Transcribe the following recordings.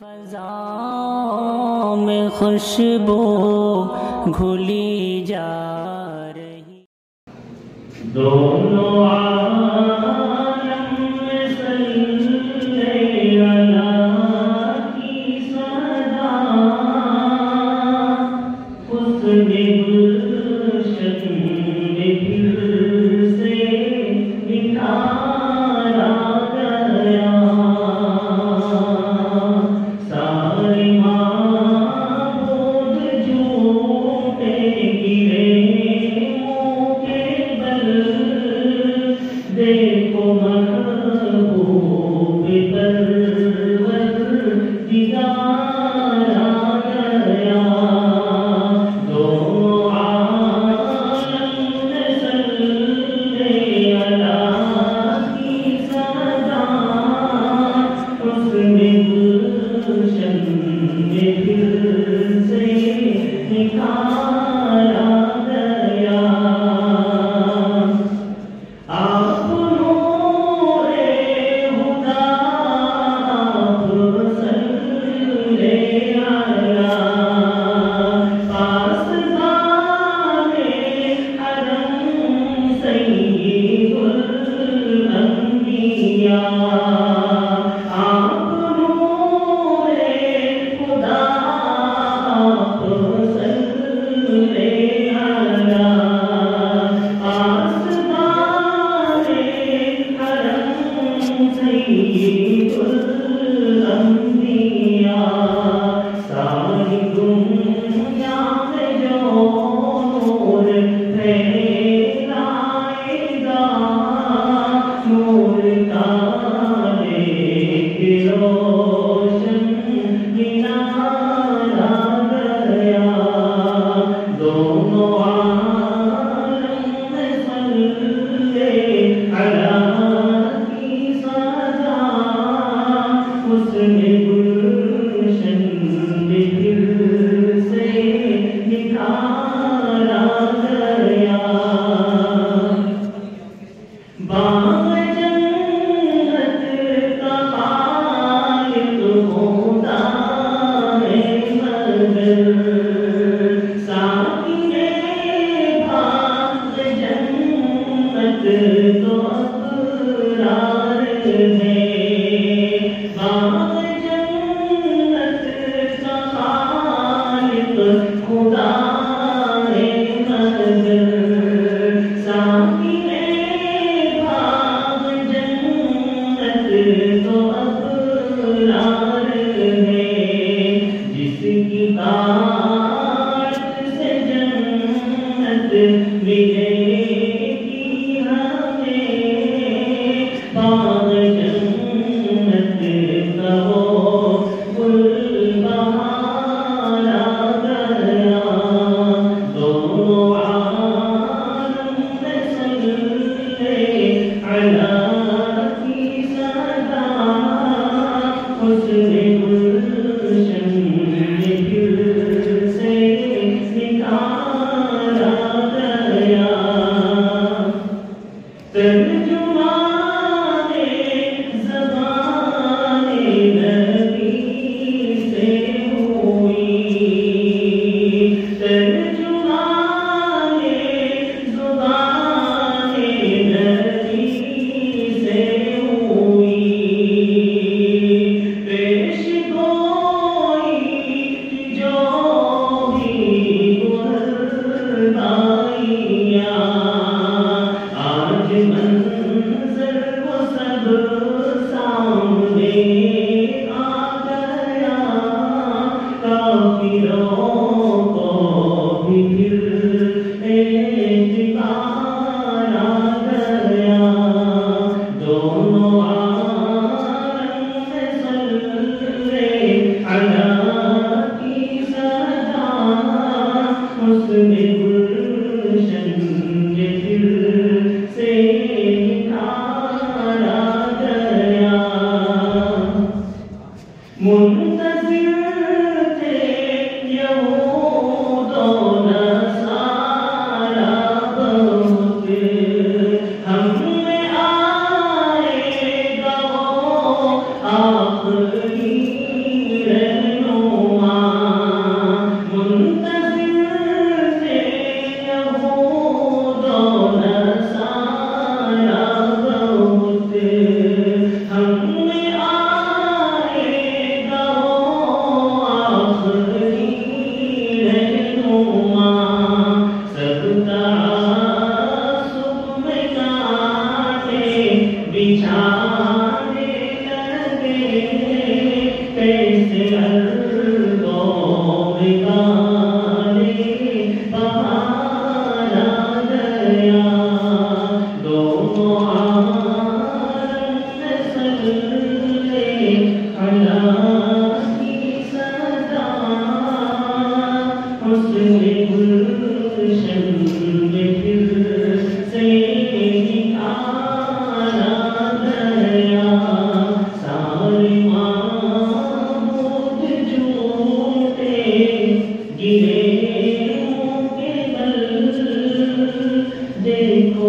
فضاؤں میں خوشبو گھلی جا رہی دونوں عالم میں صلی اللہ کی صدا اس میں گلشن میں پھر سے نکھارا گیا سارے معبود جھوٹے گرے منہ کے بل دیکھو محبوب پروردگار آ گیا دونوں عالم میں صلی اللہ کی صدا اس میں گلشن میں پھر سے نکھارا گیا آپ نور خدا آپ صلی اللہ پاسبان حرم سید الانبیاء آپ نور خدا آپ صلی اللہ پاسبان حرم سید الانبیاء ساری دنیا میں جو نور پھیلائے گا نور کا ایک روشن مینار آ گیا دونوں عالم میں صلی اللہ کی صدا اس میں گلشن میں پھر سے نکھارا گیا باغ جنت کا خالق خدا ہے مگر ساکن باغ جنت تو ابرار ہے باغ جنت کا خالق خدا ہے مگر ساکن باغ جنت تو ابرار ہے جس کی طاعت سے جنت ملے گی ہمیں باغ جنت کا وہ گل بہار آ گیا دونوں عالم میں صلی اللہ کی صدا اس میں گلشن میں پھر سے نکھارا گیا ترجمان زبان نبی سے ہوئی ترجمان زبان نبی سے ہوئی پیش گوئی جو بھی قربانیاں آج منظر وہ سب سامنے آ گیا کافروں کو بھی پھر اعتبار آ گیا دونوں عالم میں صلی اللہ کی صدا اس میں گلشن میں پھر سے نکھارا گیا منتظر تھے یہود و نصارا بہت ہم میں آئے گا وہ آخری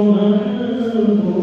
محبوب